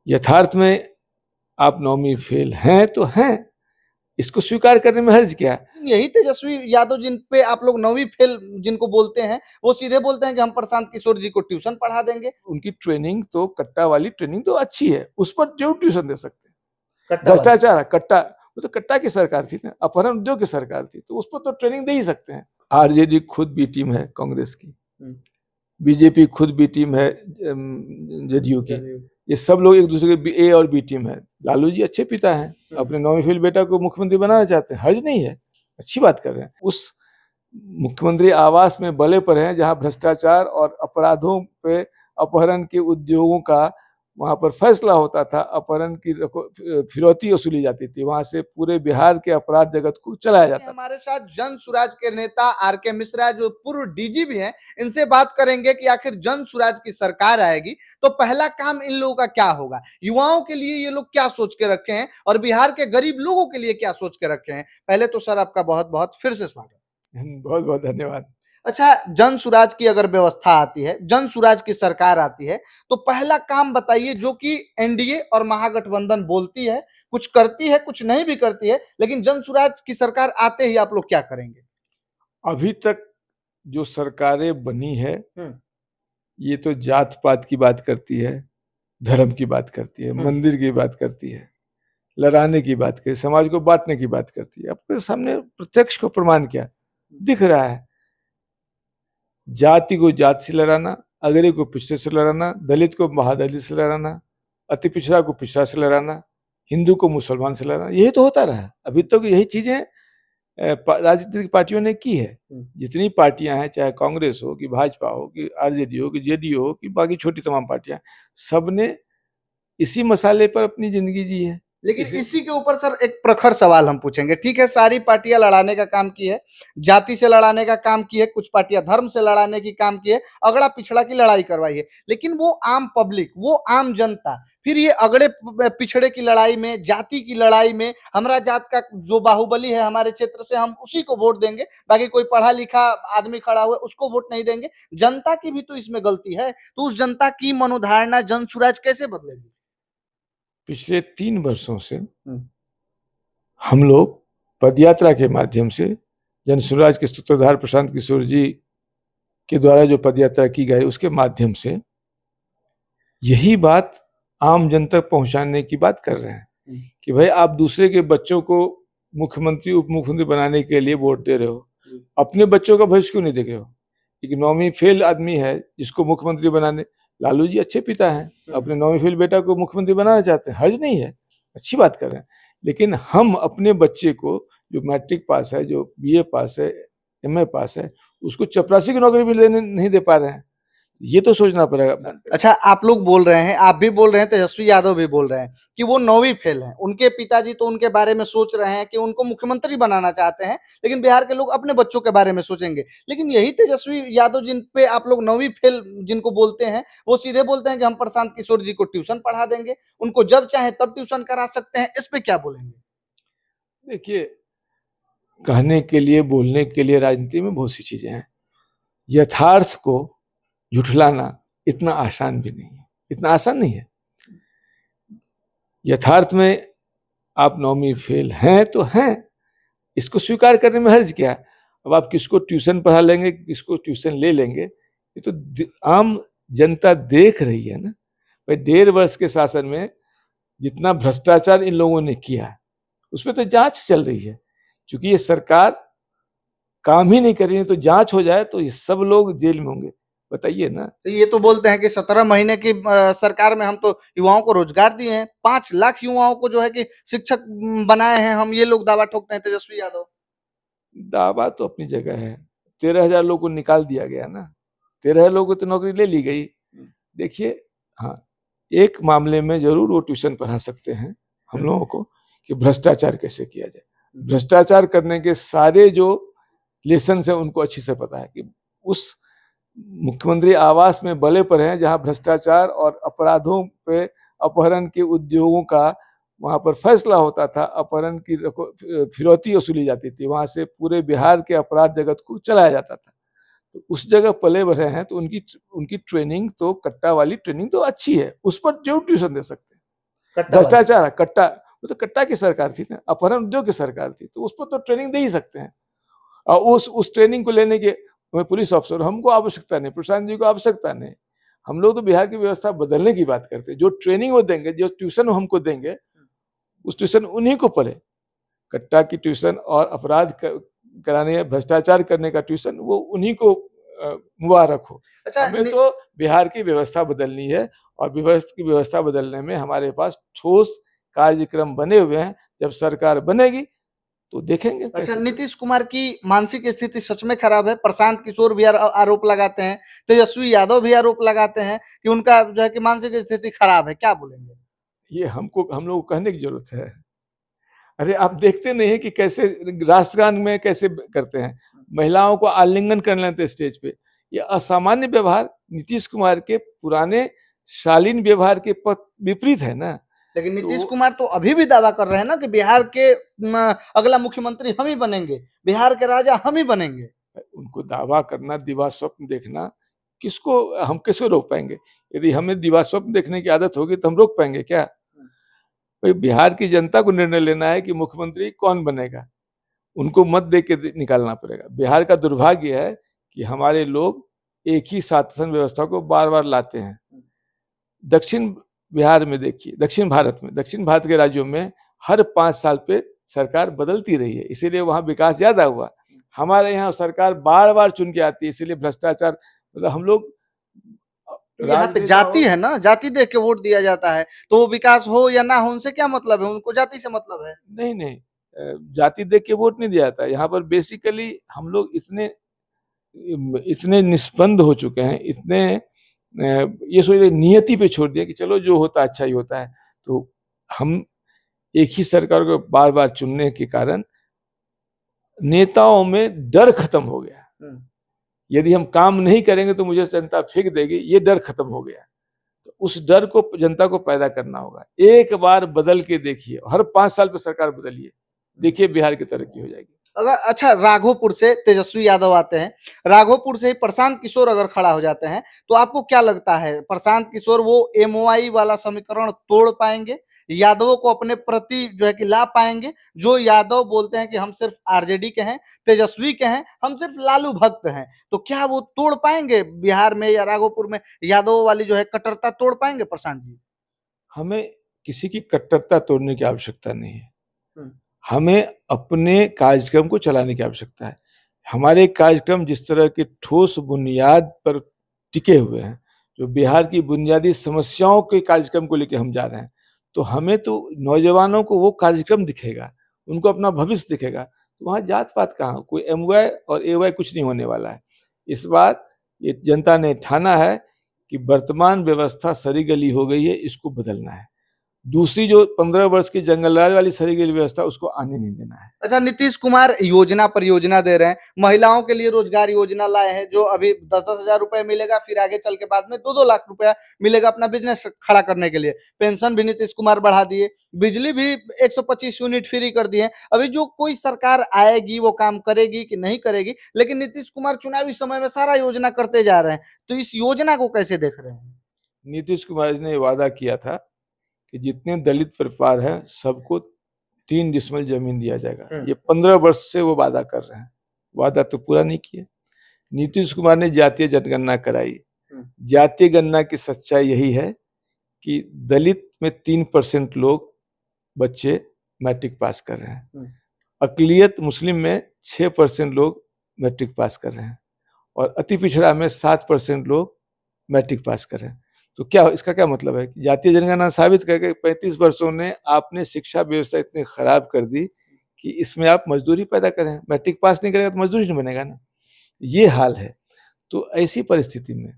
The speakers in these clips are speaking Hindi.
यथार्थ में आप 9वीं फेल हैं तो हैं, इसको स्वीकार करने में हर्ज क्या है? यही तेजस्वी यादव जिन पे आप लोग 9वीं फेल जिनको बोलते हैं, वो सीधे बोलते हैं कि हम प्रशांत किशोर जी को ट्यूशन पढ़ा देंगे। उनकी ट्रेनिंग तो कट्टा वाली ट्रेनिंग तो अच्छी है, उस पर जरूर ट्यूशन दे सकते हैं। कट्टा वाले। भ्रष्टाचार कट्टा, वो तो कट्टा की सरकार थी ना, अपहरण उद्योग की सरकार थी, तो उस पर तो ट्रेनिंग दे ही सकते हैं। आरजेडी खुद बी टीम है कांग्रेस की, बीजेपी खुद बी टीम है जेडीयू की, ये सब लोग एक दूसरे के ए और बी टीम है। लालू जी अच्छे पिता हैं, अपने 9वीं फेल बेटा को मुख्यमंत्री बनाना चाहते हैं, हर्ज नहीं है, अच्छी बात कर रहे हैं। उस मुख्यमंत्री आवास में बले पर हैं जहां भ्रष्टाचार और अपराधों पे, अपहरण के उद्योगों का वहां पर फैसला होता था, अपहरण की फिरौती वसूली जाती थी, वहां से पूरे बिहार के अपराध जगत को चलाया जाता था। हमारे साथ जन सुराज के नेता आर.के. मिश्रा जो पूर्व डीजी भी हैं, इनसे बात करेंगे कि आखिर जन सुराज की सरकार आएगी तो पहला काम इन लोगों का क्या होगा, युवाओं के लिए ये लोग क्या सोच के रखे हैं और बिहार के गरीब लोगों के लिए क्या सोच के रखे हैं। पहले तो सर आपका बहुत बहुत फिर से स्वागत। बहुत बहुत धन्यवाद। अच्छा, जन सुराज की अगर व्यवस्था आती है, जन सुराज की सरकार आती है, तो पहला काम बताइए जो कि एनडीए और महागठबंधन बोलती है, कुछ करती है, कुछ नहीं भी करती है, लेकिन जन सुराज की सरकार आते ही आप लोग क्या करेंगे? अभी तक जो सरकारें बनी है, ये तो जात पात की बात करती है, धर्म की बात करती है, मंदिर की बात करती है, लड़ाने की बात करती है, समाज को बांटने की बात करती है। आपके सामने प्रत्यक्ष को प्रमाण क्या दिख रहा है? जाति को जात से लड़ाना, अगरे को पिछड़े से लड़ाना, दलित को महादलित से लड़ाना, अति पिछड़ा को पिछड़ा से लड़ाना, हिंदू को मुसलमान से लड़ाना, यही तो होता रहा। अभी तक यही चीजें राजनीतिक पार्टियों ने की है। जितनी पार्टियां हैं, चाहे कांग्रेस हो कि भाजपा हो कि आरजेडी हो कि जेडीयू हो कि बाकी छोटी तमाम पार्टियां, सबने इसी मसाले पर अपनी जिंदगी जी है। लेकिन इसी के ऊपर सर एक प्रखर सवाल हम पूछेंगे। ठीक है, सारी पार्टियां लड़ाने का काम की है, जाति से लड़ाने का काम की है, कुछ पार्टियां धर्म से लड़ाने की काम की है, अगड़ा पिछड़ा की लड़ाई करवाई है, लेकिन वो आम पब्लिक, वो आम जनता फिर ये अगड़े पिछड़े की लड़ाई में, जाति की लड़ाई में, हमारा जात का जो बाहुबली है हमारे क्षेत्र से, हम उसी को वोट देंगे, बाकी कोई पढ़ा लिखा आदमी खड़ा हुआ उसको वोट नहीं देंगे। जनता की भी तो इसमें गलती है, तो उस जनता की मनोधारणा जन सुराज कैसे बदलेगी? पिछले 3 वर्षों से हम लोग पदयात्रा के माध्यम से जन सुराज के सूत्रधार प्रशांत किशोर जी के द्वारा जो पदयात्रा की गई, उसके माध्यम से यही बात आम जन तक पहुंचाने की बात कर रहे हैं कि भाई आप दूसरे के बच्चों को मुख्यमंत्री उप मुख्यमंत्री बनाने के लिए वोट दे रहे हो, अपने बच्चों का भविष्य क्यों नहीं देख रहे हो? एक 9वीं फेल आदमी है जिसको मुख्यमंत्री बनाने, लालू जी अच्छे पिता हैं, अपने 9वीं फेल बेटा को मुख्यमंत्री बनाना चाहते हैं, हर्ज नहीं है, अच्छी बात कर रहे हैं। लेकिन हम अपने बच्चे को जो मैट्रिक पास है, जो बीए पास है, एमए पास है, उसको चपरासी की नौकरी भी नहीं दे पा रहे हैं, ये तो सोचना पड़ेगा। अच्छा, आप लोग बोल रहे हैं, आप भी बोल रहे हैं, तेजस्वी यादव भी बोल रहे हैं कि वो 9वीं फेल हैं, उनके पिताजी तो उनके बारे में सोच रहे हैं कि उनको मुख्यमंत्री बनाना चाहते हैं, लेकिन बिहार के लोग अपने बच्चों के बारे में सोचेंगे। लेकिन यही तेजस्वी यादव जिन पे आप लोग 9वीं फेल जिनको बोलते हैं, वो सीधे बोलते हैं कि हम प्रशांत किशोर जी को ट्यूशन पढ़ा देंगे, उनको जब चाहे तब ट्यूशन करा सकते हैं। इस पे क्या बोलेंगे? देखिए, कहने के लिए, बोलने के लिए राजनीति में बहुत सी चीजें हैं, यथार्थ को झुठलाना इतना आसान भी नहीं है, इतना आसान नहीं है। यथार्थ में आप 9वीं फेल हैं तो हैं, इसको स्वीकार करने में हर्ज क्या है? अब आप किसको ट्यूशन पढ़ा लेंगे, किसको ट्यूशन ले लेंगे, ये तो आम जनता देख रही है ना। भाई 1.5 वर्ष के शासन में जितना भ्रष्टाचार इन लोगों ने किया, उसमें तो जांच चल रही है। क्योंकि ये सरकार काम ही नहीं कर रही है, तो जांच हो जाए तो ये सब लोग जेल में होंगे, बताइए ना। तो ये तो बोलते हैं कि 17 महीने की सरकार में हम तो युवाओं को रोजगार दिए हैं, 5 लाख युवाओं को जो है कि शिक्षक बनाए हैं हम, ये लोग दावा ठोकते हैं तेजस्वी यादव। दावा तो अपनी जगह है, 13,000 लोगों को निकाल दिया गया ना, 13,000 लोगों को तो नौकरी ले ली गई। देखिए, हाँ, एक मामले में जरूर वो ट्यूशन पढ़ा सकते हैं हम लोगों को कि भ्रष्टाचार कैसे किया जाए। भ्रष्टाचार करने के सारे जो लेसन है उनको अच्छी से पता है कि उस मुख्यमंत्री आवास में बले पर हैं जहां भ्रष्टाचार और अपराधों पे, अपहरण के उद्योगों का वहां पर फैसला होता था, अपहरण की फिरौती वसूली जाती थी, वहां से पूरे बिहार के अपराध जगत को चलाया जाता था। तो उस जगह पले बढ़े हैं, तो उनकी उनकी ट्रेनिंग तो कट्टा वाली ट्रेनिंग तो अच्छी है, उस पर जरूर ट्यूशन दे सकते हैं। भ्रष्टाचार कट्टा, वो तो कट्टा की सरकार थी ना, अपहरण उद्योग की सरकार थी, तो उस पर तो ट्रेनिंग दे ही सकते हैं। और उस ट्रेनिंग को लेने के पुलिस अफसर, हमको आवश्यकता नहीं, प्रशांत जी को आवश्यकता नहीं। हम लोग तो बिहार की व्यवस्था बदलने की बात करते हैं। जो ट्रेनिंग वो देंगे, जो ट्यूशन हमको देंगे, उस ट्यूशन उन्हीं को पढ़े। कट्टा की ट्यूशन और अपराध कराने, भ्रष्टाचार करने का ट्यूशन, वो उन्हीं को मुबारक हो। अच्छा, हमें तो बिहार की व्यवस्था बदलनी है, और व्यवस्था बदलने में हमारे पास ठोस कार्यक्रम बने हुए हैं। जब सरकार बनेगी तो देखेंगे। अच्छा, नीतीश कुमार की मानसिक स्थिति सच में खराब है। प्रशांत किशोर भी आरोप लगाते हैं, तेजस्वी यादव भी आरोप लगाते हैं कि उनका जो है कि मानसिक स्थिति खराब है। क्या बोलेंगे? ये हम लोग को कहने की जरूरत है? अरे आप देखते नहीं है कि कैसे राष्ट्रगान में कैसे करते हैं, महिलाओं को आलिंगन कर लेते स्टेज पे। ये असामान्य व्यवहार नीतीश कुमार के पुराने शालीन व्यवहार के विपरीत है ना। लेकिन नीतीश कुमार तो अभी भी दावा कर रहे हैं ना कि बिहार के अगला मुख्यमंत्री हम ही बनेंगे, बिहार के राजा हम ही बनेंगे। उनको दावा करना, दिवा स्वप्न देखना, हम किसको रोक पाएंगे? यदि हमें दिवा स्वप्न देखने की आदत होगी तो हम रोक पाएंगे क्या? भाई, बिहार की जनता को निर्णय लेना है कि मुख्यमंत्री कौन बनेगा, उनको मत दे के निकालना पड़ेगा। बिहार का दुर्भाग्य है कि हमारे लोग एक ही शासन व्यवस्था को बार बार लाते हैं। दक्षिण बिहार में देखिए, दक्षिण भारत के राज्यों में हर 5 साल पे सरकार बदलती रही है, इसीलिए वहां विकास ज्यादा हुआ। हमारे यहाँ सरकार बार बार चुन के आती है, इसीलिए भ्रष्टाचार, मतलब हम लोग यहाँ पे जाति है ना, जाति देख के वोट दिया जाता है, तो वो विकास हो या ना हो उनसे क्या मतलब है, उनको जाति से मतलब है। नहीं, जाति देख के वोट नहीं दिया जाता। यहाँ पर बेसिकली हम लोग इतने निष्पन्द हो चुके हैं, इतने ये सोच रहे नियति पे छोड़ दिया कि चलो जो होता अच्छा ही होता है। तो हम एक ही सरकार को बार बार चुनने के कारण नेताओं में डर खत्म हो गया। यदि हम काम नहीं करेंगे तो मुझे जनता फेंक देगी, ये डर खत्म हो गया। तो उस डर को जनता को पैदा करना होगा। एक बार बदल के देखिए, हर 5 साल पे सरकार बदलिए, देखिए बिहार की तरक्की हो जाएगी। अगर अच्छा, राघोपुर से तेजस्वी यादव आते हैं, राघोपुर से ही प्रशांत किशोर अगर खड़ा हो जाते हैं, तो आपको क्या लगता है प्रशांत किशोर वो एमओआई वाला समीकरण तोड़ पाएंगे, यादवों को अपने प्रति जो है कि ला पाएंगे? जो यादव बोलते हैं कि हम सिर्फ आरजेडी के हैं, तेजस्वी के हैं, हम सिर्फ लालू भक्त हैं, तो क्या वो तोड़ पाएंगे बिहार में या राघोपुर में यादव वाली जो है कट्टरता तोड़ पाएंगे प्रशांत जी? हमें किसी की कट्टरता तोड़ने की आवश्यकता नहीं है, हमें अपने कार्यक्रम को चलाने की आवश्यकता है। हमारे कार्यक्रम जिस तरह के ठोस बुनियाद पर टिके हुए हैं, जो बिहार की बुनियादी समस्याओं के कार्यक्रम को लेकर हम जा रहे हैं, तो हमें तो नौजवानों को वो कार्यक्रम दिखेगा, उनको अपना भविष्य दिखेगा। तो वहाँ जात पात कहाँ, कोई एमवाई और एवाई कुछ नहीं होने वाला है। इस बार ये जनता ने ठाना है कि वर्तमान व्यवस्था सड़ी गली हो गई है, इसको बदलना है। दूसरी जो 15 वर्ष की जंगलराज वाली सड़ी गई व्यवस्था, उसको आने नहीं देना है। अच्छा, नीतीश कुमार योजना पर योजना दे रहे हैं, महिलाओं के लिए रोजगार योजना लाए हैं, जो अभी 10-10 हजार रुपए मिलेगा, फिर आगे चल के बाद में 2-2 लाख रुपया मिलेगा अपना बिजनेस खड़ा करने के लिए। पेंशन भी नीतीश कुमार बढ़ा दिए, बिजली भी 125 यूनिट फ्री कर दिए। अभी जो कोई सरकार आएगी वो काम करेगी कि नहीं करेगी, लेकिन नीतीश कुमार चुनावी समय में सारा योजना करते जा रहे हैं, तो इस योजना को कैसे देख रहे हैं? नीतीश कुमार ने वादा किया था कि जितने दलित परिवार है सबको 3 डिसमिल जमीन दिया जाएगा। ये 15 वर्ष से वो वादा कर रहे हैं, वादा तो पूरा नहीं किया। नीतीश कुमार ने जातीय जनगणना कराई। जातीय गणना की सच्चाई यही है कि दलित में 3% लोग बच्चे मैट्रिक पास कर रहे हैं, अकलियत मुस्लिम में 6% लोग मैट्रिक पास कर रहे हैं, और अति पिछड़ा में 7% लोग मैट्रिक पास कर रहे हैं। तो क्या इसका क्या मतलब है कि जातीय जनगणना साबित करके 35 वर्षों में आपने शिक्षा व्यवस्था इतनी खराब कर दी कि इसमें आप मजदूरी पैदा करें। मैट्रिक पास नहीं करेगा तो मजदूरी नहीं बनेगा ना, ये हाल है। तो ऐसी परिस्थिति में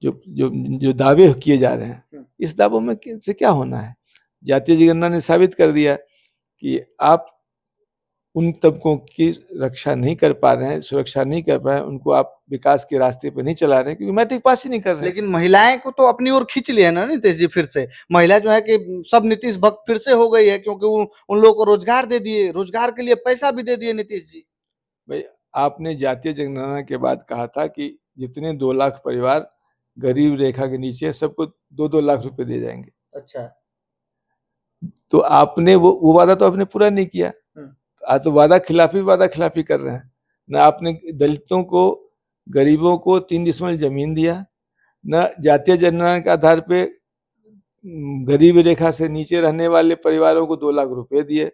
जो जो जो दावे किए जा रहे हैं, इस दावों में से क्या होना है? जातीय जनगणना ने साबित कर दिया कि आप उन तबकों की रक्षा नहीं कर पा रहे हैं, सुरक्षा नहीं कर पा रहे हैं, उनको आप विकास के रास्ते पे नहीं चला रहे हैं, क्योंकि मैट्रिक पास ही नहीं कर रहे हैं। लेकिन महिलाएं को तो अपनी ओर खींच लिया ना नीतीश जी फिर से। महिला जो है कि सब नीतीश भक्त फिर से हो गई है, क्योंकि उन लोगों को रोजगार दे दिए, रोजगार के लिए पैसा भी दे दिए नीतीश जी। भाई, आपने जातीय जनगणना के बाद कहा था कि जितने 2 लाख परिवार गरीब रेखा के नीचे, सबको 2-2 लाख रुपए दे जाएंगे। अच्छा, तो आपने वो वादा तो आपने पूरा नहीं किया। आज तो वादा खिलाफी कर रहे हैं। ना आपने दलितों को, गरीबों को 3 डिसमिल जमीन दिया, न जातीय जनगणना के आधार पे गरीबी रेखा से नीचे रहने वाले परिवारों को 2 लाख रुपए दिए।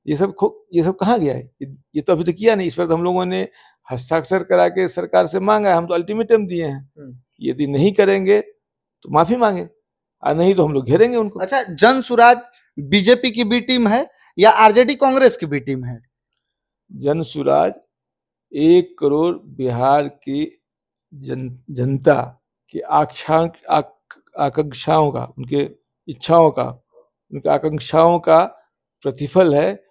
ये सब कहाँ गया है? ये तो अभी तक किया नहीं। इस पर तो हम लोगों ने हस्ताक्षर करा के सरकार से मांगा है, हम तो अल्टीमेटम दिए हैं, यदि नहीं करेंगे तो माफी मांगे, और नहीं तो हम लोग घेरेंगे उनको। अच्छा, जन सुराज बीजेपी की बी टीम है या आरजेडी कांग्रेस की बी टीम है? जन सुराज 1 करोड़ बिहार की जनता की आकांक्षाओं का, उनके इच्छाओं का, उनके आकांक्षाओं का प्रतिफल है।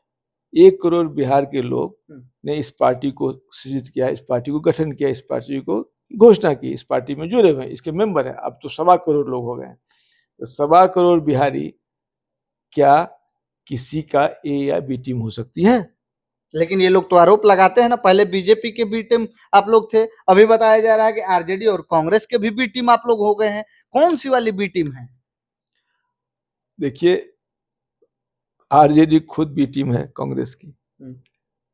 1 करोड़ बिहार के लोग ने इस पार्टी को सृजित किया, इस पार्टी को गठन किया, इस पार्टी को घोषणा की, इस पार्टी में जुड़े हुए हैं, इसके मेंबर हैं। अब तो 1.25 करोड़ लोग हो गए हैं। तो 1.25 करोड़ बिहारी क्या किसी का ए या बी टीम हो सकती है? लेकिन ये लोग तो आरोप लगाते हैं ना, पहले बीजेपी के बी टीम आप लोग थे, अभी बताया जा रहा है कि आरजेडी और कांग्रेस के भी बी टीम आप लोग हो गए हैं। कौन सी वाली बी टीम है? देखिए, आरजेडी खुद बी टीम है कांग्रेस की,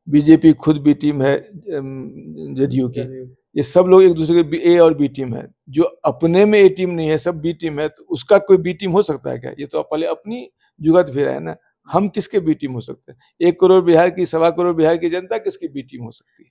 बीजेपी खुद बी टीम है जेडीयू की। ये सब लोग एक दूसरे के ए और बी टीम है। जो अपने में ए टीम नहीं है, सब बी टीम है, तो उसका कोई बी टीम हो सकता है क्या? ये तो पहले अपनी जुगत फिर है ना। हम किसके बी टीम हो सकते हैं? 1 करोड़ बिहार की, 1.25 करोड़ बिहार की जनता किसकी बी टीम हो सकती है?